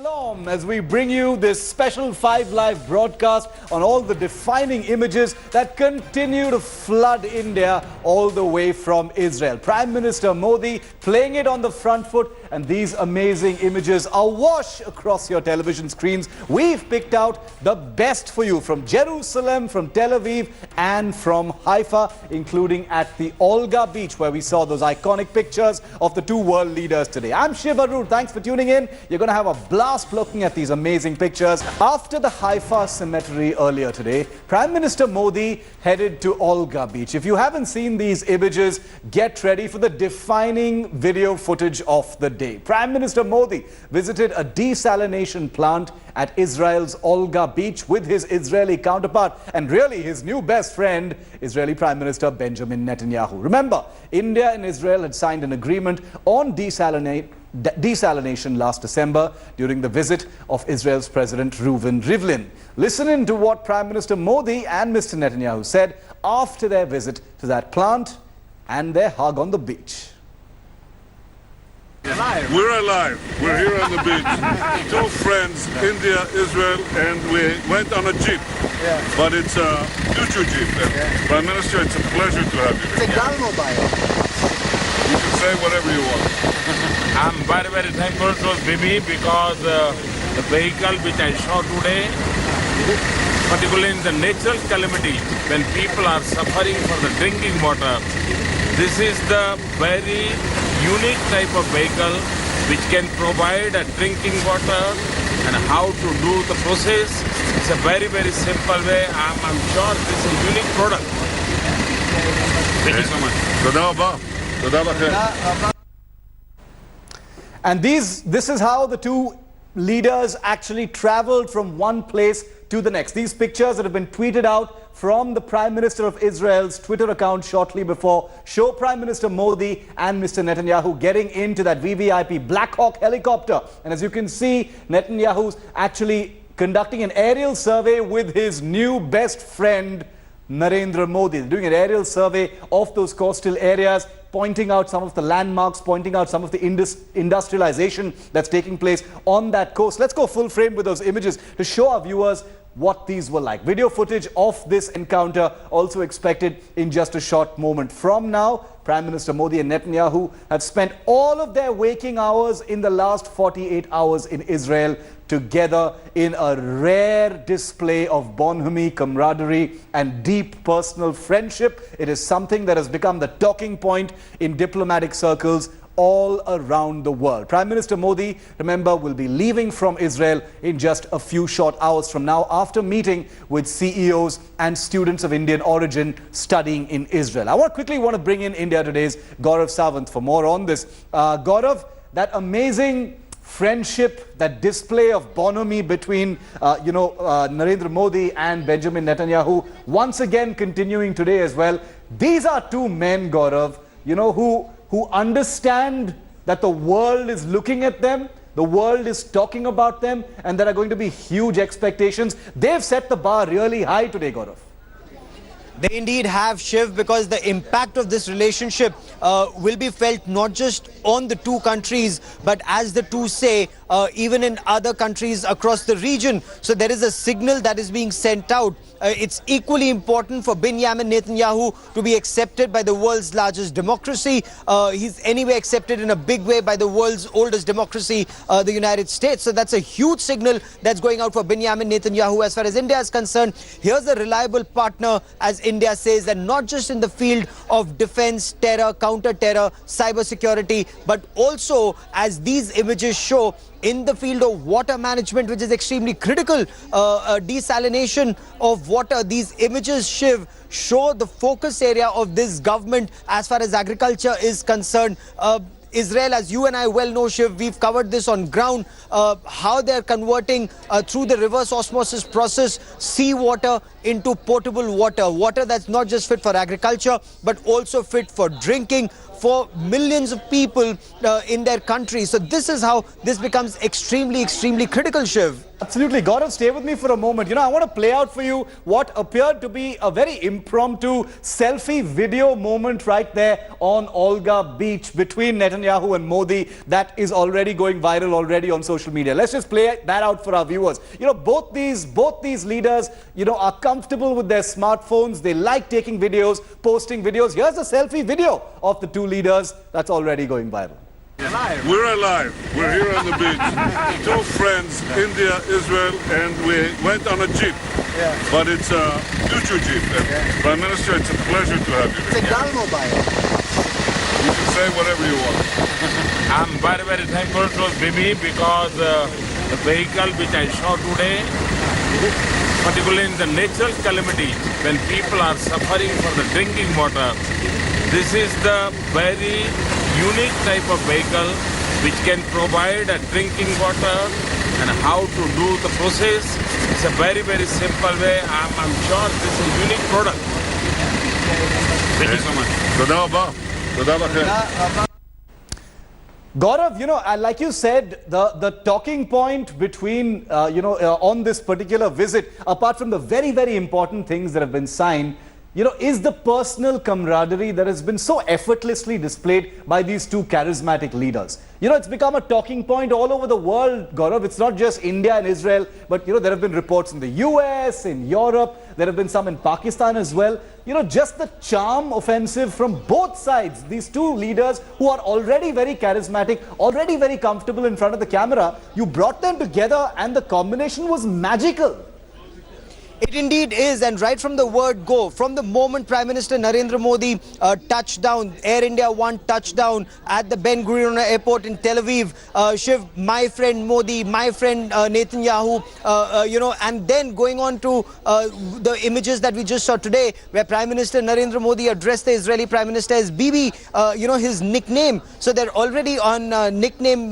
Shalom, as we bring you this special 5 Live broadcast on all the defining images that continue to flood India all the way from Israel. Prime Minister Modi playing it on the front foot, and these amazing images are awash across your television screens. We've picked out the best for you from Jerusalem, from Tel Aviv and from Haifa, including at the Olga beach where we saw those iconic pictures of the two world leaders today. I'm Shiv Arur. Thanks for tuning in. You're going to have a blast looking at these amazing pictures. After the Haifa cemetery earlier today, Prime Minister Modi headed to Olga beach. If you haven't seen these images, get ready for the defining video footage of the day. Prime Minister Modi visited a desalination plant at Israel's Olga beach with his Israeli counterpart and really his new best friend, Israeli Prime Minister Benjamin Netanyahu. Remember, India and Israel had signed an agreement on desalination last December during the visit of Israel's President Reuven Rivlin. Listen in to what Prime Minister Modi and Mr. Netanyahu said after their visit to that plant and their hug on the beach. We're alive. We're here on the beach. Two friends, India, Israel, and we went on a jeep. Yeah. But it's a future jeep. Prime Minister, it's a pleasure to have you. It's a Galmobile. You can say whatever you want. I'm very, very thankful to Bibi because the vehicle which I saw today, particularly in the natural calamity, when people are suffering for the drinking water, this is the very unique type of vehicle which can provide a drinking water and how to do the process. It's a very, very simple way. I'm sure this is a unique product. Thank you so much. Toda rabba. Toda rabba. And this is how the two leaders actually traveled from one place to the next. These pictures that have been tweeted out from the Prime Minister of Israel's Twitter account shortly before show Prime Minister Modi and Mr. Netanyahu getting into that VVIP Black Hawk helicopter. And as you can see, Netanyahu's actually conducting an aerial survey with his new best friend, Narendra Modi. They're doing an aerial survey of those coastal areas, pointing out some of the landmarks, pointing out some of the industrialization that's taking place on that coast. Let's go full frame with those images to show our viewers what these were like. Video footage of this encounter also expected in just a short moment from now. Prime Minister Modi and Netanyahu have spent all of their waking hours in the last 48 hours in Israel together in a rare display of bonhomie, camaraderie and deep personal friendship. It is something that has become the talking point in diplomatic circles all around the world. Prime Minister Modi, remember, will be leaving from Israel in just a few short hours from now after meeting with CEOs and students of Indian origin studying in Israel. I quickly want to bring in India Today's Gaurav Sawant for more on this. Gaurav, that amazing friendship, that display of bonhomie between, Narendra Modi and Benjamin Netanyahu, once again continuing today as well. These are two men, Gaurav, who understand that the world is looking at them, the world is talking about them, and there are going to be huge expectations. They've set the bar really high today, Gaurav. They indeed have, Shiv, because the impact of this relationship will be felt not just on the two countries, but as the two say, even in other countries across the region. So there is a signal that is being sent out. It's equally important for Benjamin Netanyahu to be accepted by the world's largest democracy. He's anyway accepted in a big way by the world's oldest democracy, the United States. So that's a huge signal that's going out for Benjamin Netanyahu. As far as India is concerned, here's a reliable partner, as India says, and not just in the field of defense, terror, counter-terror, cybersecurity, but also, as these images show, in the field of water management, which is extremely critical, desalination of water. These images, Shiv, show the focus area of this government as far as agriculture is concerned. Israel, as you and I well know, Shiv, we've covered this on ground, how they're converting through the reverse osmosis process seawater into potable water. Water that's not just fit for agriculture, but also fit for drinking, for millions of people in their country. So this is how this becomes extremely critical, Shiv. Absolutely. Gaurav, stay with me for a moment. I want to play out for you what appeared to be a very impromptu selfie video moment right there on Olga Beach between Netanyahu and Modi that is already going viral already on social media. Let's just play that out for our viewers. Both these leaders, are comfortable with their smartphones. They like taking videos, posting videos. Here's a selfie video of the two leaders that's already going viral. We're alive. We're here on the beach. Two friends, India, Israel, and we went on a jeep. But it's a Choo-choo jeep. Prime Minister, it's a pleasure to have you. It's a Galmobile. You can say whatever you want. I'm very thankful to Bibi because the vehicle which I saw today, particularly in the natural calamity, when people are suffering for the drinking water, this is the very unique type of vehicle which can provide a drinking water and how to do the process. It's a very simple way. I'm sure this is a unique product. Thank you so much. Toda rabba. Toda rabba. Gaurav, like you said, the talking point between, on this particular visit, apart from the very important things that have been signed, is the personal camaraderie that has been so effortlessly displayed by these two charismatic leaders. It's become a talking point all over the world, Gaurav. It's not just India and Israel, but, there have been reports in the US, in Europe, there have been some in Pakistan as well. Just the charm offensive from both sides, these two leaders who are already very charismatic, already very comfortable in front of the camera, you brought them together and the combination was magical. It indeed is, and right from the word go, from the moment Prime Minister Narendra Modi touched down, Air India One touchdown at the Ben Gurion Airport in Tel Aviv, Shiv, my friend Modi, my friend Netanyahu, and then going on to the images that we just saw today, where Prime Minister Narendra Modi addressed the Israeli Prime Minister as Bibi, his nickname. So they're already on nickname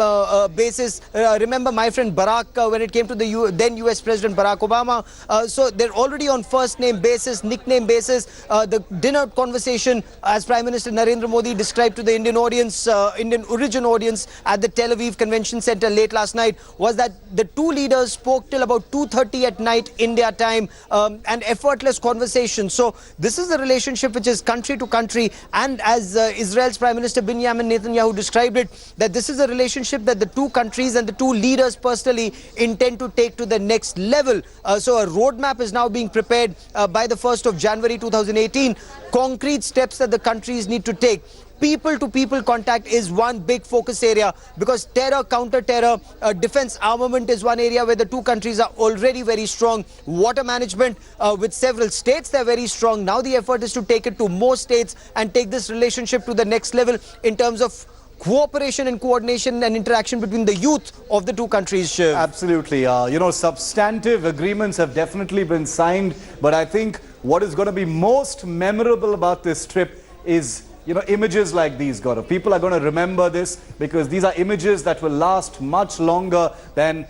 basis. Remember my friend Barack, when it came to the then US President Barack Obama. So they're already on first name basis, nickname basis. The dinner conversation, as Prime Minister Narendra Modi described to the Indian audience, Indian origin audience at the Tel Aviv Convention Center late last night, was that the two leaders spoke till about 2:30 at night India time, an effortless conversation. So this is a relationship which is country to country, and as Israel's Prime Minister Benjamin Netanyahu described it, that this is a relationship that the two countries and the two leaders personally intend to take to the next level. So a roadmap is now being prepared by the 1st of January 2018. Concrete steps that the countries need to take. People-to-people contact is one big focus area, because terror, counter-terror, defense armament is one area where the two countries are already very strong. Water management with several states, they're very strong. Now the effort is to take it to more states and take this relationship to the next level in terms of cooperation and coordination and interaction between the youth of the two countries, Shiv. Absolutely. Substantive agreements have definitely been signed, but I think what is going to be most memorable about this trip is, images like these, Gaurav. People are going to remember this because these are images that will last much longer than,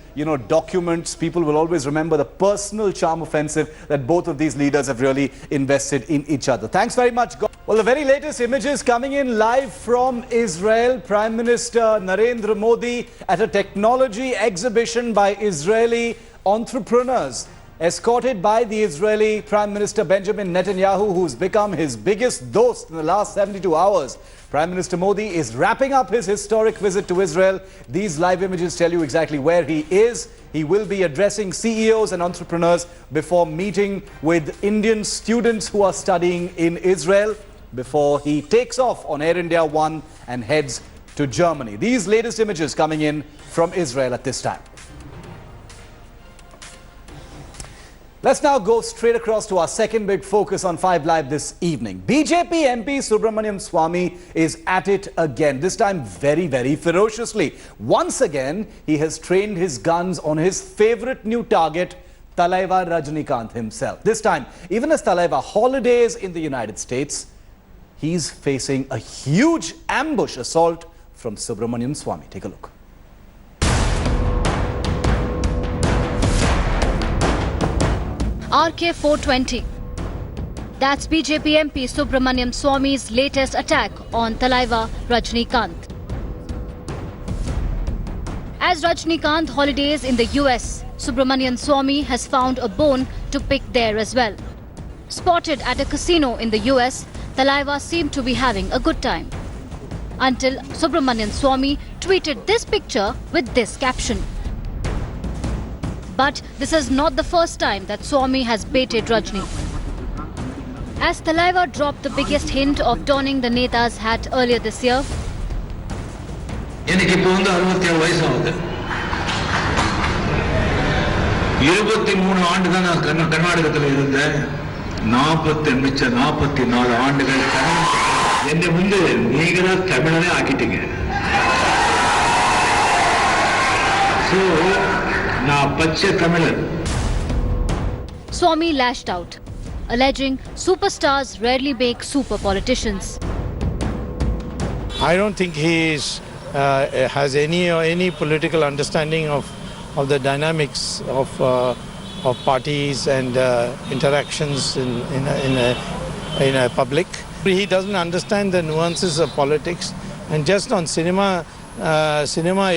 documents. People will always remember the personal charm offensive that both of these leaders have really invested in each other. Thanks very much, Gaurav. Well, the very latest images coming in live from Israel. Prime Minister Narendra Modi at a technology exhibition by Israeli entrepreneurs, escorted by the Israeli Prime Minister Benjamin Netanyahu, who's become his biggest dost in the last 72 hours. Prime Minister Modi is wrapping up his historic visit to Israel. These live images tell you exactly where he is. He will be addressing CEOs and entrepreneurs before meeting with Indian students who are studying in Israel, before he takes off on Air India One and heads to Germany. These latest images coming in from Israel at this time. Let's now go straight across to our second big focus on 5 Live this evening. BJP MP Subramaniam Swamy is at it again, this time very ferociously. Once again, he has trained his guns on his favorite new target, Talaivar Rajnikant himself. This time, even as Talaivar holidays in the United States, he's facing a huge ambush assault from Subramaniam Swamy. Take a look. RK 420. That's BJP MP Subramanian Swamy's latest attack on Thalaiva Rajnikant. As Rajnikant holidays in the US, Subramanian Swamy has found a bone to pick there as well. Spotted at a casino in the US, Thalaiva seemed to be having a good time. Until Subramanian Swamy tweeted this picture with this caption. But this is not the first time that Swamy has baited Rajni. As Thalaiva dropped the biggest hint of donning the Neta's hat earlier this year, எனக்கு இப்போ வந்து 67 வயசு ஆகுது. 23 ஆண்டு தான் நான் கர்நாடகத்தில் இருந்தேன். 44 ஆண்டுகள் என்னை வந்து நீங்க தான் தமிழனே ஆக்கிட்டீங்க. ஸோ நான் பச்சை தமிழன். Swamy lashed out, alleging superstars rarely make super politicians. I don't think he has any political understanding of the dynamics of parties and interactions in a public. He doesn't understand the nuances of politics, and just on cinema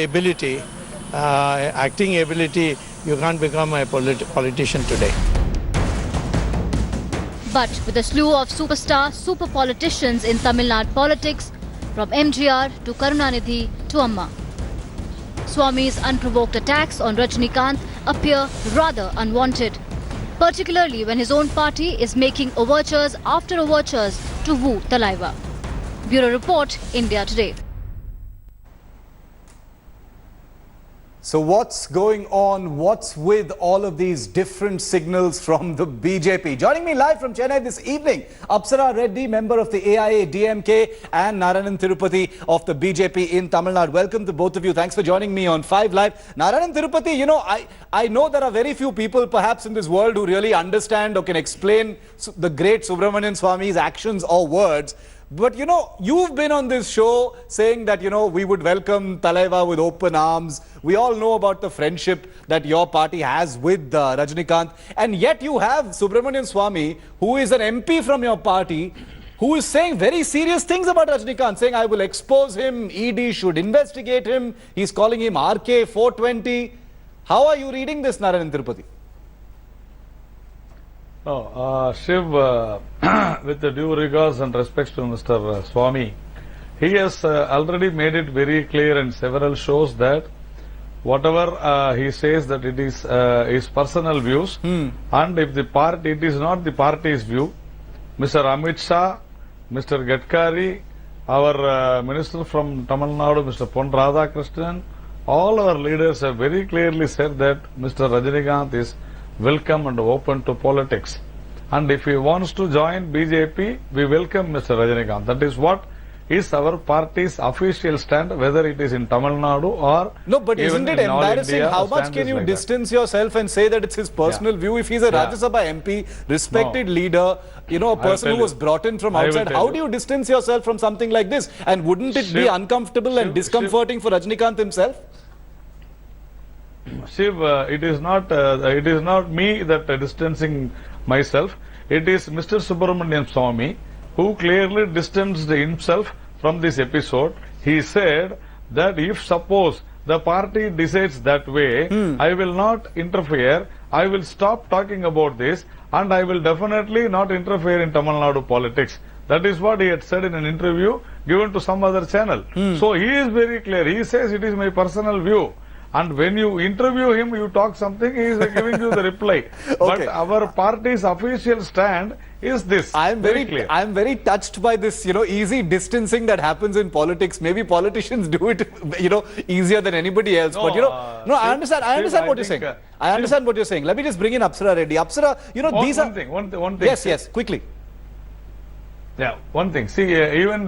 ability, acting ability, you can't become a politician today. But with a slew of super politicians in Tamil Nadu politics, from MGR to Karunanidhi to Amma, Swamy's unprovoked attacks on Rajnikant appear rather unwanted, particularly when his own party is making overtures after overtures to woo Thalaiva. Bureau Report, India Today. So what's going on? What's with all of these different signals from the BJP? Joining me live from Chennai this evening, Apsara Reddy, member of the AIA DMK, and Narayanan Tirupati of the BJP in Tamil Nadu. Welcome to both of you. Thanks for joining me on 5 Live. Narayanan Tirupati, you know, I know there are very few people perhaps in this world who really understand or can explain the great Subramanian Swamy's actions or words. But, you know, you've been on this show saying that, you know, we would welcome Thalaiva with open arms. We all know about the friendship that your party has with Rajnikant. And yet you have Subramanian Swamy, who is an MP from your party, who is saying very serious things about Rajnikant, saying, I will expose him, ED should investigate him. He's calling him RK 420. How are you reading this, Narayanan Tirupati? No, Shiv, with the due regards and respects to Mr. Swamy, he has already made it very clear in several shows that whatever he says that it is his personal views, and if the party, it is not the party's view. Mr. Amit Shah, Mr. Gadkari, our minister from Tamil Nadu, Mr. Pon Radhakrishnan, all our leaders have very clearly said that Mr. Rajnikant is welcome and open to politics. And if he wants to join BJP, we welcome Mr. Rajnikant. That is what is our party's official stand, whether it is in Tamil Nadu or no, but isn't it embarrassing? India, how much can you like distance yourself and say that it's his personal view? If he's a Rajya Sabha MP, respected leader, you know, a person who was brought in from outside, how do you distance yourself from something like this? And wouldn't it be uncomfortable and discomforting for Rajnikant himself? Shiv, it is not me that distancing myself. It is Mr. Subramanian Swamy who clearly distanced himself from this episode. He said that if suppose the party decides that way, I will not interfere. I will stop talking about this, and I will definitely not interfere in Tamil Nadu politics. That is what he had said in an interview given to some other channel. So he is very clear. He says it is my personal view. And when you interview him, you talk something, he is giving you the reply. But our party's official stand is this. I am very touched by this, you know, easy distancing that happens in politics. Maybe politicians do it, you know, easier than anybody else. But, you know, I understand what you're saying. I understand what you're saying. Let me just bring in Apsara Reddy. Apsara, you know, these are... One thing. Yes, quickly. Yeah, one thing. See, even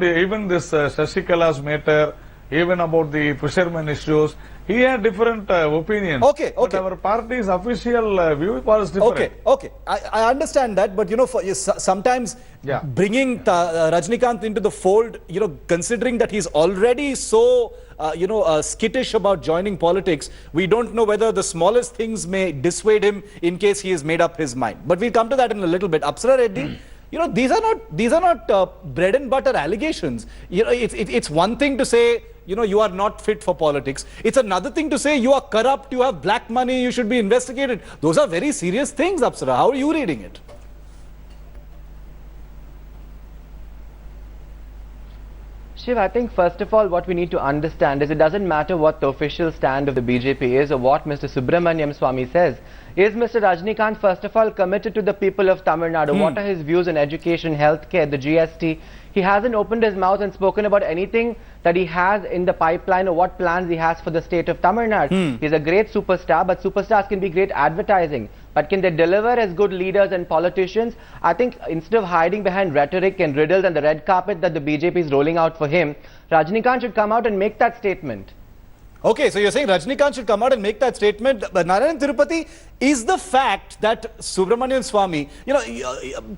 this Shashikala's matter, even about the fishermen issues, he had different opinions. Okay. But our party's official view was different. Okay. I understand that, but you know, sometimes bringing Rajnikant into the fold, you know, considering that he's already so, skittish about joining politics, we don't know whether the smallest things may dissuade him in case he has made up his mind. But we'll come to that in a little bit. Apsara Reddy, you know, these are not bread and butter allegations. You know, it's one thing to say, you know, you are not fit for politics. It's another thing to say you are corrupt, you have black money, you should be investigated. Those are very serious things, Apsara. How are you reading it? Shiv, I think first of all what we need to understand is it doesn't matter what the official stand of the BJP is or what Mr. Subramaniam Swamy says. Is Mr. Rajnikant first of all committed to the people of Tamil Nadu? What are his views on education, healthcare, the GST? He hasn't opened his mouth and spoken about anything that he has in the pipeline or what plans he has for the state of Tamil Nadu. He's a great superstar, but superstars can be great advertising. But can they deliver as good leaders and politicians? I think instead of hiding behind rhetoric and riddles and the red carpet that the BJP is rolling out for him, Rajnikant should come out and make that statement. Okay, so you're saying Rajnikant should come out and make that statement. But Narayan Tirupati, is the fact that Subramanian Swamy, you know,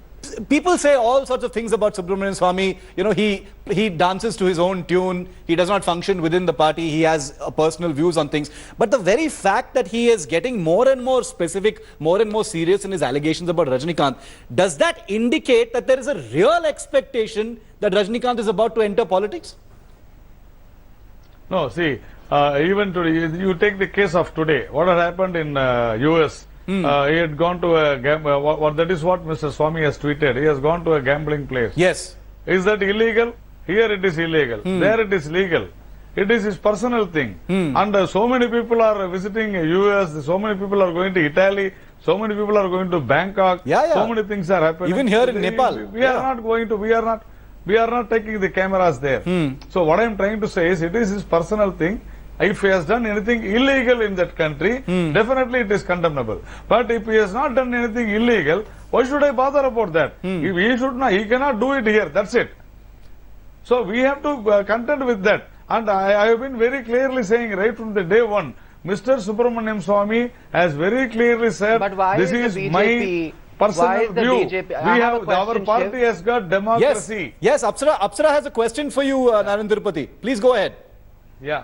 people say all sorts of things about Subramanian Swamy. You know, he dances to his own tune. He does not function within the party. He has personal views on things. But the very fact that he is getting more and more specific, more and more serious in his allegations about Rajnikant, does that indicate that there is a real expectation that Rajnikant is about to enter politics? No, see, even today, you take the case of today. What had happened in US? He had gone to a that is what Mr. Swamy has tweeted. He has gone to a gambling place. Yes. Is that illegal? Here it is illegal. There it is legal. It is his personal thing. And so many people are visiting US. So many people are going to Italy. So many people are going to Bangkok. So many things are happening. Even here in Nepal. We are not going to. We are not taking the cameras there. So what I am trying to say is, it is his personal thing. If he has done anything illegal in that country, definitely it is condemnable. But if he has not done anything illegal, why should I bother about that? If he should not, he cannot do it here. That's it. So we have to contend with that. And I have been very clearly saying right from the day one, Mr. Subramaniam Swamy has very clearly said, this is my personal view. We have our party has got democracy. Yes, Apsara has a question for you, Narayan Tirupati. Please go ahead. Yeah.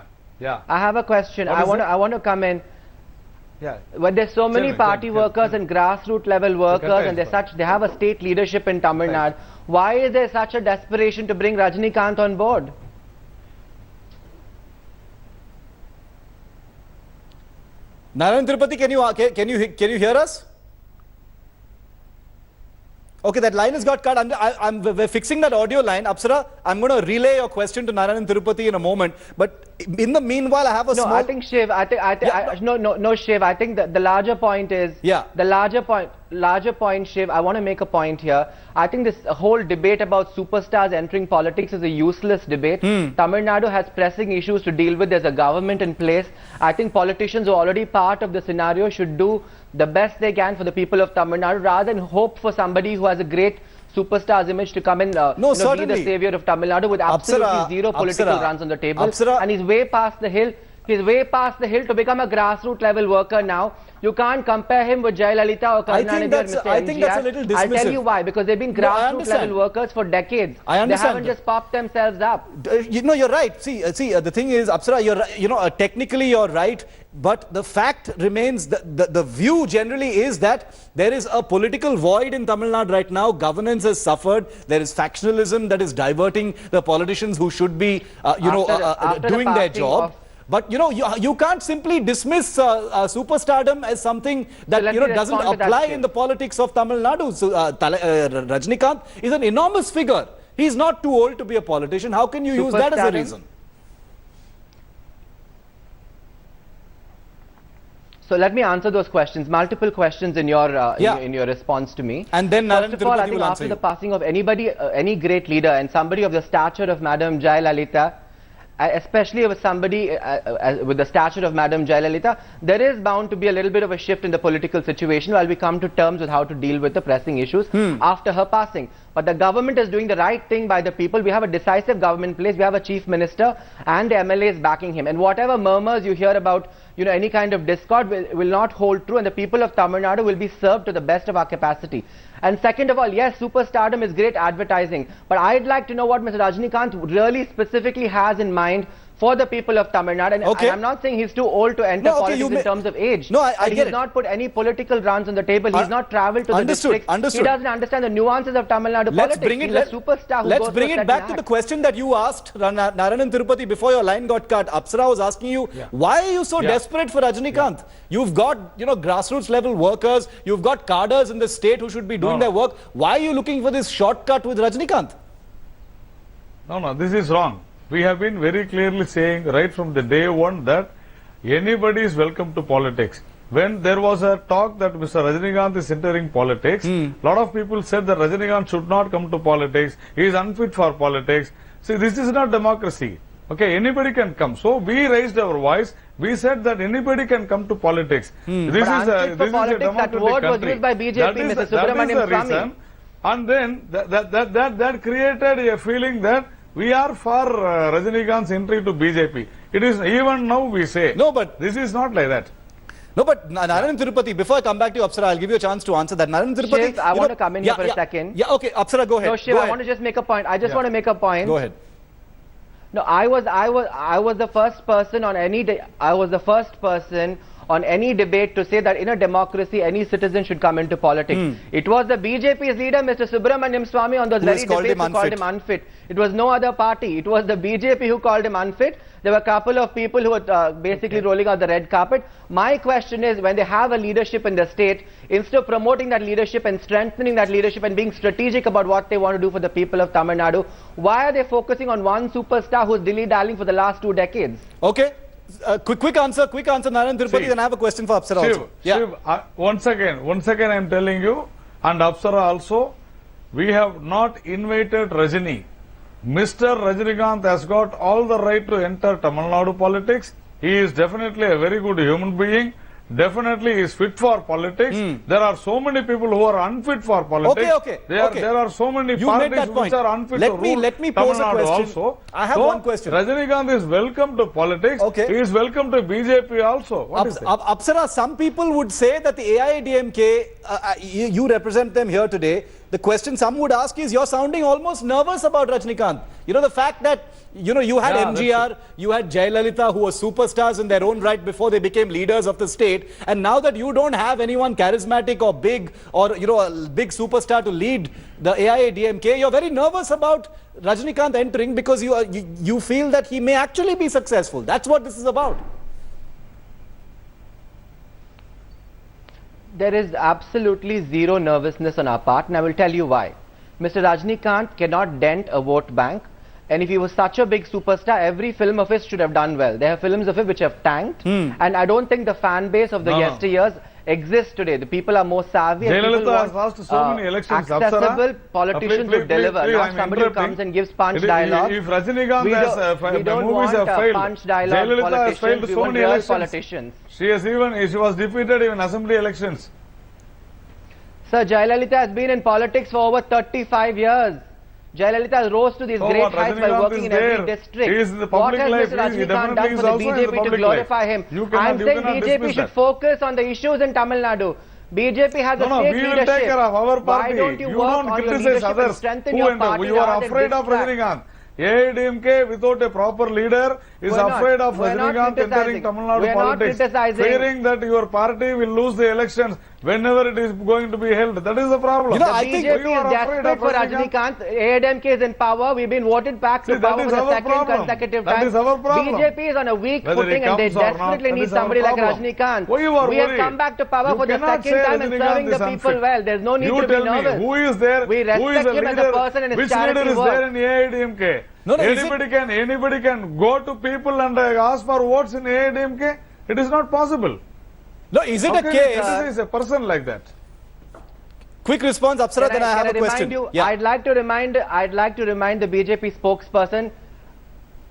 I have a question. I want to come in. Yeah. But there's so many party workers and grassroots level workers, and they have a state leadership in Tamil Nadu. Why is there such a desperation to bring Rajnikant on board? Narayan Tirupati, can you hear us? Okay, that line has got cut. We're fixing that audio line. Apsara, I'm going to relay your question to Narayan Tirupati in a moment. But in the meanwhile, I have a small... No, I think Shiv, no, Shiv, I think the larger point is... Yeah. The larger point, Shiv, I want to make a point here. I think this whole debate about superstars entering politics is a useless debate. Tamil Nadu has pressing issues to deal with. There's a government in place. I think politicians who are already part of the scenario should do the best they can for the people of Tamil Nadu rather than hope for somebody who has a great superstar's image to come and be the savior of Tamil Nadu with absolutely zero political runs on the table. And he's way past the hill. He's way past the hill to become a grassroots level worker now. You can't compare him with Jayalalitha or Karunanidhi or Mr. I think that's a little dismissive. I'll tell you why. Because they've been grassroots level workers for decades. I understand. They haven't just popped themselves up. You're right. See, the thing is, Apsara, technically you're right. But the fact remains, the view generally is that there is a political void in Tamil Nadu right now. Governance has suffered. There is factionalism that is diverting the politicians who should be, doing their job. But you can't simply dismiss superstardom as something that doesn't apply in the politics of Tamil Nadu. So Rajnikant is an enormous figure. He's not too old to be a politician. How can you use that as a reason? So let me answer those questions, multiple questions in your in your response to me. And then first of all, I think after the passing of anybody, any great leader and somebody of the stature of Madam Jayalalitha, especially with somebody with the stature of Madam Jayalalitha, there is bound to be a little bit of a shift in the political situation while we come to terms with how to deal with the pressing issues after her passing. But the government is doing the right thing by the people. We have a decisive government in place. We have a chief minister and the MLAs backing him. And whatever murmurs you hear about, any kind of discord will not hold true, and the people of Tamil Nadu will be served to the best of our capacity. And second of all, yes, superstardom is great advertising, but I'd like to know what Mr. Rajnikant really specifically has in mind for the people of Tamil Nadu. And, Okay. and I'm not saying he's too old to enter No, okay, politics you in may- terms of age. No, I But get he's it. not put any political grounds on the table. He's not traveled to the Understood, districts. understood. He doesn't understand the nuances of Tamil Nadu Let's politics. bring it. He's a superstar who Let's goes bring for a it back certain to the act. question that you asked, Narayanan Tirupati, before your line got cut. Apsara was asking you, why are you so desperate for Rajinikanth? You've got, grassroots level workers. You've got cadres in the state who should be doing their work. Why are you looking for this shortcut with Rajinikanth? No, this is wrong. We have been very clearly saying right from the day one that anybody is welcome to politics. When there was a talk that Mr. Rajinikanth is entering politics, a lot of people said that Rajinikanth should not come to politics. He is unfit for politics. See, this is not democracy. Okay, anybody can come. So we raised our voice. We said that anybody can come to politics. This But is a unfit for politics, that democratic word was country. used by BJP, That is Mr. that is Subramaniam the Swamy. reason. And then that created a feeling that we are for Rajinikanth's entry to BJP. It is even now we say. No, but This is not like that. No, but Narayanan Tirupati, before I come back to you, Apsara, I'll give you a chance to answer that. Narayanan Tirupati, Shiv, I want to come in here for a second. Yeah, okay, Apsara, go ahead. No, Shiv, Go I ahead. want to just make a point. I just want to make a point. Go ahead. No, I was the first person on any debate to say that in a democracy any citizen should come into politics. It was the BJP's leader, Mr. Subramaniam Swamy, on those Who very has called debates him who called him unfit. It was no other party. It was the BJP who called him unfit. There were a couple of people who were basically rolling out the red carpet. My question is, when they have a leadership in the state, instead of promoting that leadership and strengthening that leadership and being strategic about what they want to do for the people of Tamil Nadu, why are they focusing on one superstar who's dilly-dallying for the last 2 decades? Okay. Quick answer, Narayanan Tirupati, See, then I have a question for Apsara also. Shiv, once again I am telling you, and Apsara also, we have not invited Rajini. Mr. Rajinikanth has got all the right to enter Tamil Nadu politics. He is definitely a very good human being. Definitely he is fit for politics. There are so many people who are unfit for politics. Okay. There are so many You made parties that which point. are unfit Let to me- rule let me Tamil pose a Nadu question. also. I have So, one question. Rajinikanth is welcome to politics. Okay. He is welcome to BJP also. What is it? Apsara, some people would say that the AIADMK, you represent them here today. The question some would ask is, you're sounding almost nervous about Rajinikanth. The fact that, you had Yeah, that's MGR, you had Jayalalitha, who were superstars in their own right before they became leaders of the state. And now that you don't have anyone charismatic or big, or, a big superstar to lead the AIADMK, you're very nervous about Rajinikanth entering because you feel that he may actually be successful. That's what this is about. There is absolutely zero nervousness on our part, and I will tell you why. Mr. Rajinikanth cannot dent a vote bank, and if he was such a big superstar, every film of his should have done well. There are films of him which have tanked, and I don't think the fan base of the yesteryears exists today. The people are more savvy, and people Jayalalitha has want lost so many elections. accessible politicians who deliver, not I'm somebody who interrupting. comes and gives punch dialogue. If Rajinikanth We has, don't, we the don't movies want have failed, punch dialogue Jayalalitha has failed politicians, we so want many real elections. politicians. She was defeated in assembly elections. Sir, Jayalalitha has been in politics for over 35 years. Jayalalitha rose to these So great what, heights by Rajinikanth working is in every there. district. He is in the What public has life. Mr. He Rajinikanth definitely done is for the also in the BJP to public glorify life. him? You cannot- I'm you saying cannot BJP dismiss should that. focus on the issues in Tamil Nadu. BJP has a No, state we will leadership. take care of our Why party. don't you, You work don't on your criticize leadership and others. strengthen Who your and party you are rather than afraid of distract? Rajinikanth. AIADMK without a proper leader is We're not. afraid of We're not Rajinikanth entering criticizing. Tamil Nadu We're not politics, criticizing. fearing that your party will lose the elections whenever it is going to be held. That is the problem. You know, The I think BJP you are is afraid desperate of for Rajinikanth. Rajinikanth. AIADMK is in power. We've been voted back to See, that power is for the our second problem. consecutive That time. is our problem. BJP is on a weak Whether he footing and they comes or not, desperately that need is our somebody like problem. Rajinikanth. Why you are We have worried? come back to power You for the cannot second say time and Rajinikanth serving the is people unfit. well. There's no need You to be tell me, nervous. who is there? We Who is respect the him as a leader? person and his Which leader charity is work. there in AIADMK? No, is Anybody can go to people and ask for votes in AIADMK? It is not possible. No, is it How a can you case? criticize a person like that? Quick response, Apsara, then I have a Can I question. remind you, I'd like to remind the BJP spokesperson.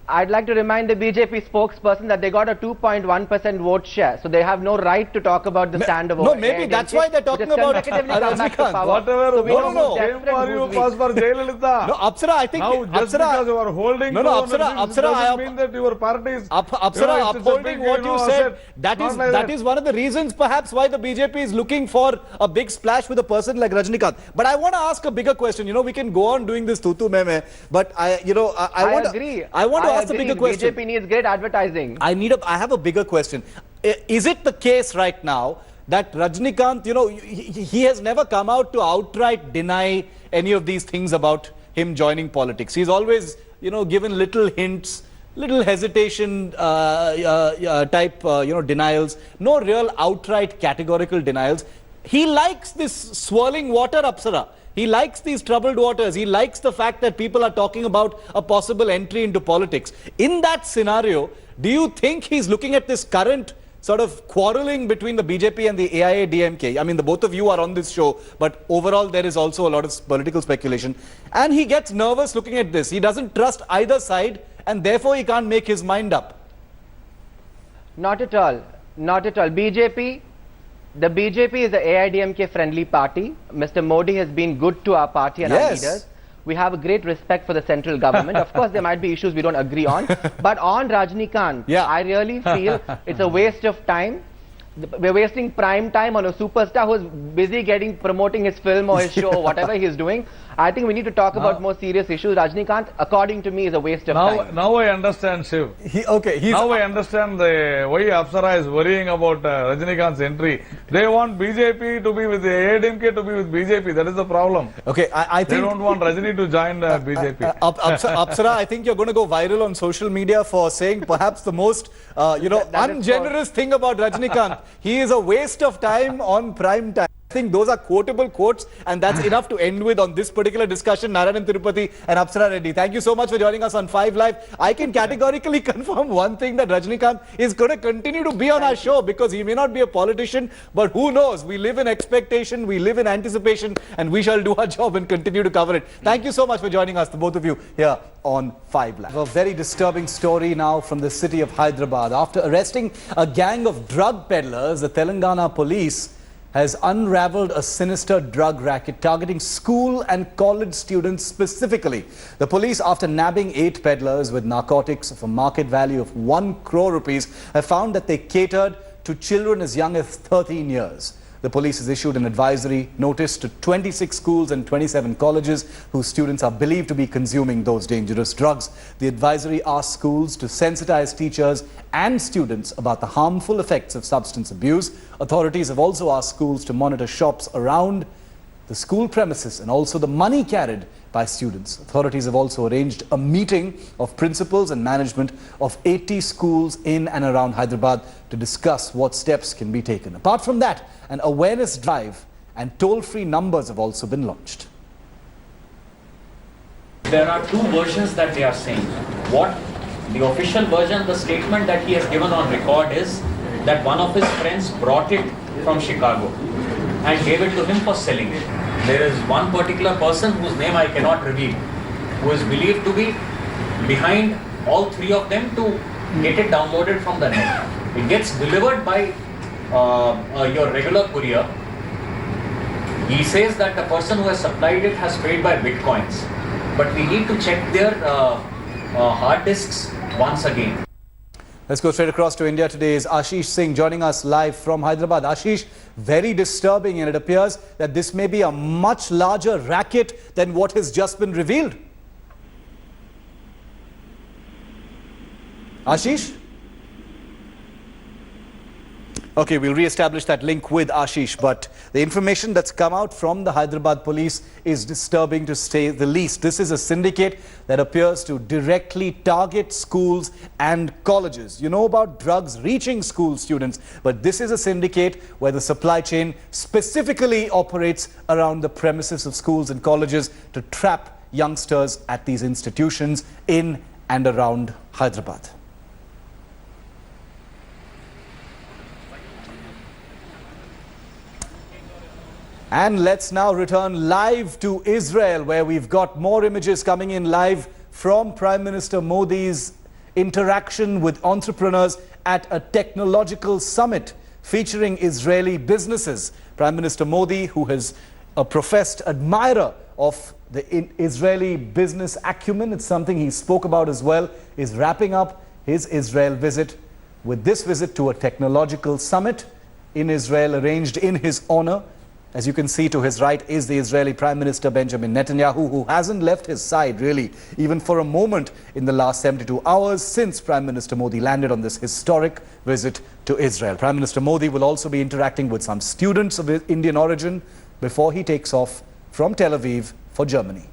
I'd like to remind the BJP spokesperson that they got a 2.1% vote share, so they have no right to talk about the stand of no, maybe AIADMK, that's why they're talking which has about consecutively come back to Rajinikanth. power. Whatever So we don't no, came desperate for you who's was weak. for Jayalalitha. No, Apsara, I think Now, just because you are holding No, to Apsara, this Apsara, doesn't I mean that your party is... Apsara, it's a upholding big, what you said, Not like that is one of the reasons perhaps why the BJP is looking for a big splash with a person like Rajinikanth. But I want to ask a bigger question. We can go on doing this tutu meme, but I want agree. I want to I ask that's the bigger question. BJP needs great advertising. I have a bigger question. Is it the case right now that Rajnikant, you know, he has never come out to outright deny any of these things about him joining politics? He's always, you know, given little hints, little hesitation type, denials. No real outright categorical denials. He likes this swirling water, Apsara. He likes these troubled waters. He likes the fact that people are talking about a possible entry into politics. In that scenario, do you think he's looking at this current sort of quarreling between the BJP and the AIADMK? I mean, the both of you are on this show, but overall there is also a lot of political speculation. And he gets nervous looking at this. He doesn't trust either side, and therefore he can't make his mind up. Not at all. Not at all. The BJP is a AIADMK friendly party. Mr. Modi has been good to our party and our leaders. We have a great respect for the central government. Of course, there might be issues we don't agree on. But on Rajnikant, I really feel it's a waste of time. We're wasting prime time on a superstar who's busy promoting his film or his show or whatever he's doing. I think we need to talk about more serious issues. Rajnikant, according to me, is a waste of time. Now I understand, Shiv. Now I understand why Apsara is worrying about Rajnikant's entry. They want BJP to be with the AIADMK to be with BJP. That is the problem. Okay, I think they don't want Rajini to join BJP. Apsara, I think you're going to go viral on social media for saying perhaps the most, ungenerous thing about Rajnikant. He is a waste of time on prime time. I think those are quotable quotes, and that's enough to end with on this particular discussion. Narayanan Tirupati and Apsara Reddy, thank you so much for joining us on 5 Live. I can categorically confirm one thing, that Rajnikant is going to continue to be on our show, because he may not be a politician, but who knows? We live in expectation, we live in anticipation, and we shall do our job and continue to cover it. Thank you so much for joining us, the both of you, here on 5 Live. A very disturbing story now from the city of Hyderabad. After arresting a gang of drug peddlers, the Telangana police has unraveled a sinister drug racket targeting school and college students specifically. The police, after nabbing 8 peddlers with narcotics of a market value of 1 crore rupees, have found that they catered to children as young as 13 years. The police has issued an advisory notice to 26 schools and 27 colleges whose students are believed to be consuming those dangerous drugs. The advisory asks schools to sensitize teachers and students about the harmful effects of substance abuse. Authorities have also asked schools to monitor shops around the school premises and also the money carried by students. Authorities have also arranged a meeting of principals and management of 80 schools in and around Hyderabad to discuss what steps can be taken. Apart from that, an awareness drive and toll-free numbers have also been launched. There are 2 versions that they are saying. What the official version, the statement that he has given on record is that one of his friends brought it from Chicago and gave it to him for selling. There is one particular person whose name I cannot reveal, who is believed to be behind all 3 of them to get it downloaded from the net. It gets delivered by your regular courier. He says that the person who has supplied it has paid by bitcoins, but we need to check their hard disks once again. Let's go straight across to India. Today is Ashish Singh joining us live from Hyderabad. Ashish, very disturbing, and it appears that this may be a much larger racket than what has just been revealed. Ashish? Okay, we'll re-establish that link with Ashish, but the information that's come out from the Hyderabad police is disturbing to say the least. This is a syndicate that appears to directly target schools and colleges. You know about drugs reaching school students, but this is a syndicate where the supply chain specifically operates around the premises of schools and colleges to trap youngsters at these institutions in and around Hyderabad. And let's now return live to Israel, where we've got more images coming in live from Prime Minister Modi's interaction with entrepreneurs at a technological summit featuring Israeli businesses. Prime Minister Modi, who is a professed admirer of the Israeli business acumen, it's something he spoke about as well, is wrapping up his Israel visit with this visit to a technological summit in Israel arranged in his honor. As you can see, to his right is the Israeli Prime Minister Benjamin Netanyahu, who hasn't left his side really even for a moment in the last 72 hours since Prime Minister Modi landed on this historic visit to Israel. Prime Minister Modi will also be interacting with some students of Indian origin before he takes off from Tel Aviv for Germany.